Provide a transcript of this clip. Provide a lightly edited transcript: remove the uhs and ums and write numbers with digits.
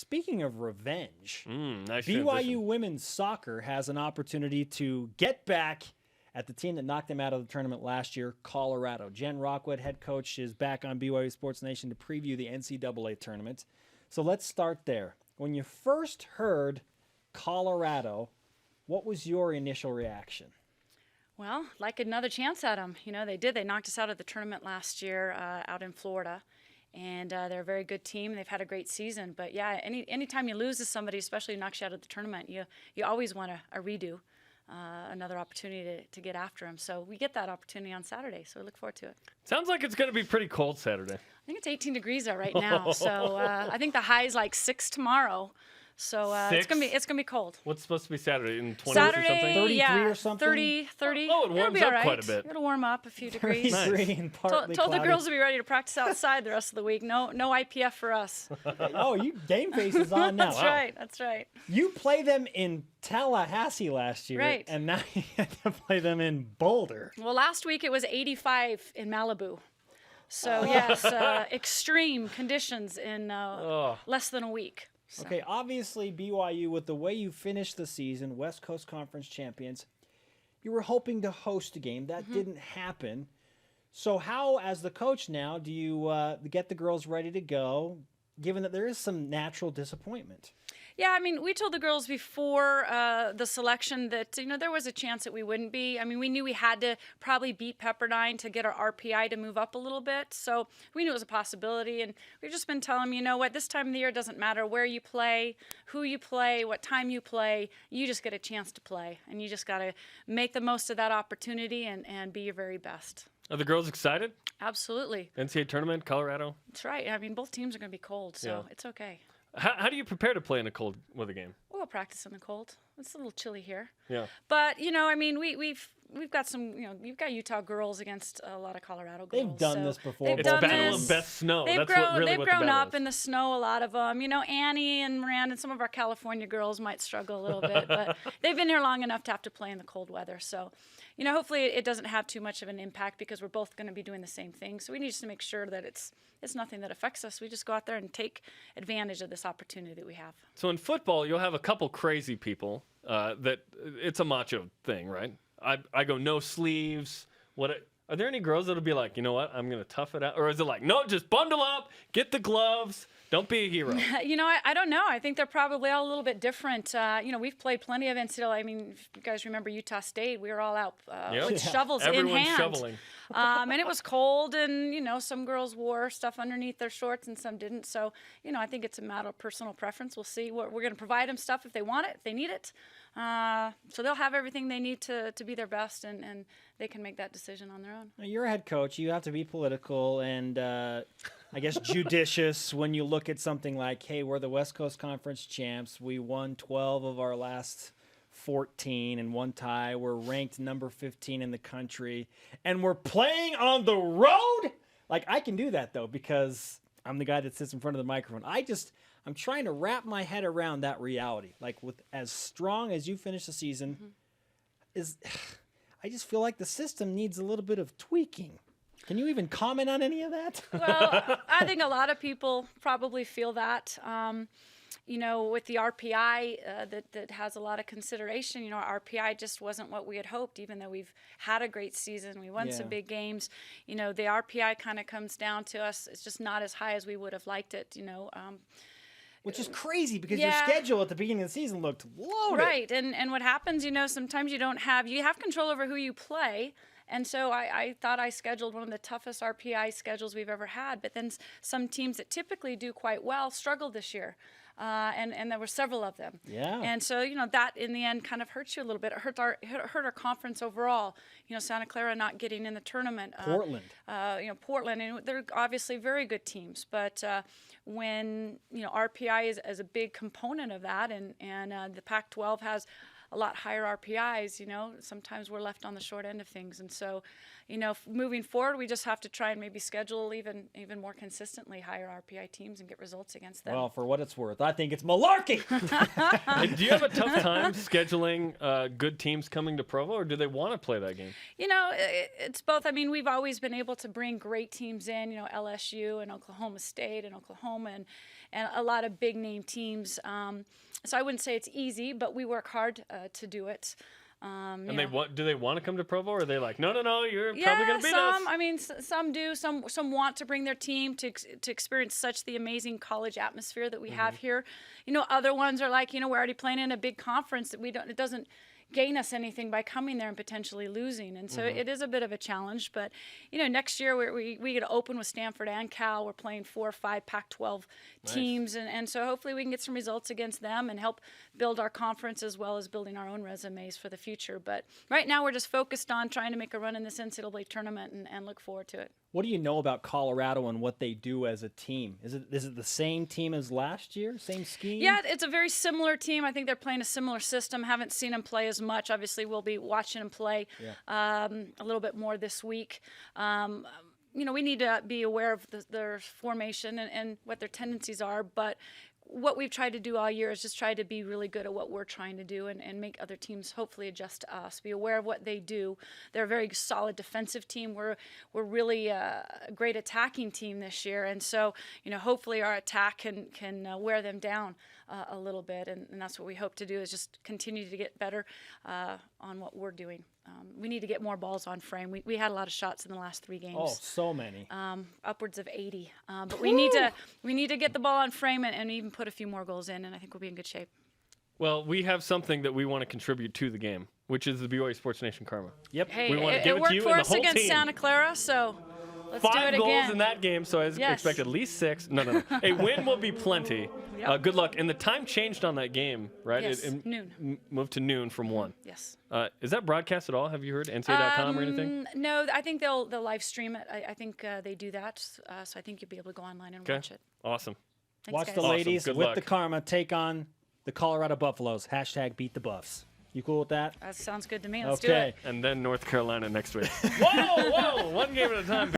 Speaking of revenge, nice BYU transition. women's soccer has an opportunity to get back at the team that knocked them out of the tournament last year, Colorado. Jen Rockwood, head coach, is back on BYU Sports Nation to preview the NCAA tournament. So let's start there. When you first heard Colorado, what was your initial reaction? Well, like another chance at them. You know, they did. They knocked us out of the tournament last year out in Florida. And they're a very good team. They've had a great season. But, yeah, anytime you lose to somebody, especially knocks you out of the tournament, you always want a redo, another opportunity to get after them. So we get that opportunity on Saturday, so we look forward to it. Sounds like it's going to be pretty cold Saturday. I think it's 18 degrees out right now. So I think the high is like 6 tomorrow. So it's gonna be cold. What's supposed to be Saturday? In 20s Saturday, or something? 33 yeah, or something? 30. Oh, it It'll warms be up all right. quite a bit. It'll warm up a few degrees. 33 and partly Told the cloudy. girls to be ready to practice outside the rest of the week. No IPF for us. Oh, you game face is on now. That's right. That's right. You play them in Tallahassee last year, Right. and now you have to play them in Boulder. Well, last week it was 85 in Malibu. So, yes, extreme conditions in less than a week. So. Okay, obviously BYU, with the way you finished the season, West Coast Conference champions, you were hoping to host a game. That didn't happen. So how, as the coach now, do you get the girls ready to go, given that there is some natural disappointment? Yeah, I mean, we told the girls before the selection that, you know, there was a chance that we wouldn't be. I mean, we knew we had to probably beat Pepperdine to get our RPI to move up a little bit. So we knew it was a possibility. And we've just been telling them, you know what, this time of the year, it doesn't matter where you play, who you play, what time you play. You just get a chance to play. And you just got to make the most of that opportunity and be your very best. Are the girls excited? Absolutely. NCAA tournament, Colorado? That's right. I mean, both teams are going to be cold, so it's okay. How do you prepare to play in a cold weather game? We'll practice in the cold. It's a little chilly here. Yeah. But, you know, I mean, we've got some, you know, you've got Utah girls against a lot of Colorado girls. They've done this before. It's battle of best snow. They've That's grown, what they've the grown battle up is. in the snow, a lot of them. You know, Annie and Miranda and some of our California girls might struggle a little bit, but they've been here long enough to have to play in the cold weather. So, you know, hopefully it doesn't have too much of an impact because we're both going to be doing the same thing. So we need just to make sure that it's nothing that affects us. We just go out there and take advantage of this opportunity that we have. So in football, you'll have a couple crazy people that it's a macho thing, right? I go no sleeves. Are there any girls that'll be like, you know what, I'm going to tough it out? Or is it like, no, just bundle up, get the gloves, don't be a hero? You know, I don't know. I think they're probably all a little bit different. You know, we've played plenty of NCAA. I mean, if you guys remember Utah State, we were all out with shovels in hand. Everyone's shoveling. And it was cold, and, you know, some girls wore stuff underneath their shorts and some didn't. So, you know, I think it's a matter of personal preference. We'll see. We're going to provide them stuff if they want it, if they need it. So they'll have everything they need to be their best, and they can make that decision on their own. Now, you're a head coach. You have to be political and, I guess, judicious when you look at something like, hey, we're the West Coast Conference champs. We won 12 of our last 14 and one tie. We're ranked number 15 in the country, and we're playing on the road. Like, I can do that, though, because I'm the guy that sits in front of the microphone. I'm trying to wrap my head around that reality. Like, with as strong as you finish the season, I just feel like the system needs a little bit of tweaking. Can you even comment on any of that? Well, I think a lot of people probably feel that. You know, with the RPI that has a lot of consideration, you know, our RPI just wasn't what we had hoped, even though we've had a great season. We won some big games. You know, the RPI kind of comes down to us. It's just not as high as we would have liked it, you know. Which is crazy because your schedule at the beginning of the season looked loaded. Right, and what happens, you know, sometimes you have control over who you play. And so I thought I scheduled one of the toughest RPI schedules we've ever had. But then some teams that typically do quite well struggled this year. And there were several of them. Yeah. And so, you know, that in the end kind of hurts you a little bit. It hurt our conference overall. You know, Santa Clara not getting in the tournament. Portland. You know, Portland. And they're obviously very good teams. But when, you know, RPI is a big component of that, and the Pac-12 has a lot higher RPIs, you know, sometimes we're left on the short end of things. And so, you know, moving forward, we just have to try and maybe schedule even more consistently higher RPI teams and get results against them. Well, for what it's worth, I think it's malarkey. Do you have a tough time scheduling good teams coming to Provo, or do they want to play that game? You know, it's both. I mean, we've always been able to bring great teams in, you know, LSU and Oklahoma State and Oklahoma and a lot of big name teams. So I wouldn't say it's easy, but we work hard to do it. And do they want to come to Provo, or are they like, no, you're probably going to beat us? I mean, some do. Some want to bring their team to experience such the amazing college atmosphere that we have here. Other ones are like, we're already playing in a big conference that it doesn't gain us anything by coming there and potentially losing. And so it is a bit of a challenge. But, next year we get to open with Stanford and Cal. We're playing 4 or 5 Pac-12 teams. And so hopefully we can get some results against them and help build our conference as well as building our own resumes for the future. But right now we're just focused on trying to make a run in this NCAA tournament and look forward to it. What do you know about Colorado and what they do as a team? Is it the same team as last year? Same scheme? Yeah, it's a very similar team. I think they're playing a similar system. Haven't seen them play as much. Obviously, we'll be watching them play a little bit more this week. We need to be aware of their formation and what their tendencies are, but what we've tried to do all year is just try to be really good at what we're trying to do and make other teams hopefully adjust to us, be aware of what they do. They're a very solid defensive team. We're really a great attacking team this year. And so, hopefully our attack can wear them down a little bit. And that's what we hope to do, is just continue to get better on what we're doing. We need to get more balls on frame. We had a lot of shots in the last 3 games. Oh, so many. Upwards of 80. But we need to get the ball on frame and even put a few more goals in, and I think we'll be in good shape. Well, we have something that we want to contribute to the game, which is the BYU Sports Nation Karma. Yep. Hey, we want to give it it to you worked for and the us whole against team. Santa Clara, so let's do 5 it goals again. in that game, so I expect at least 6. No. A win will be plenty. Yep. Good luck. And the time changed on that game, right? Yes, it noon. Moved to noon from 1. Yes. Is that broadcast at all? Have you heard NCAA.com or anything? No, I think they'll live stream it. I think they do that, so I think you'll be able to go online and watch it. Awesome. Thanks, Watch guys. the ladies Good with luck. the Karma take on the Colorado Buffaloes. # beat the Buffs. You cool with that? That sounds good to me. Let's do Okay. it. And then North Carolina next week. Whoa! One game at a time.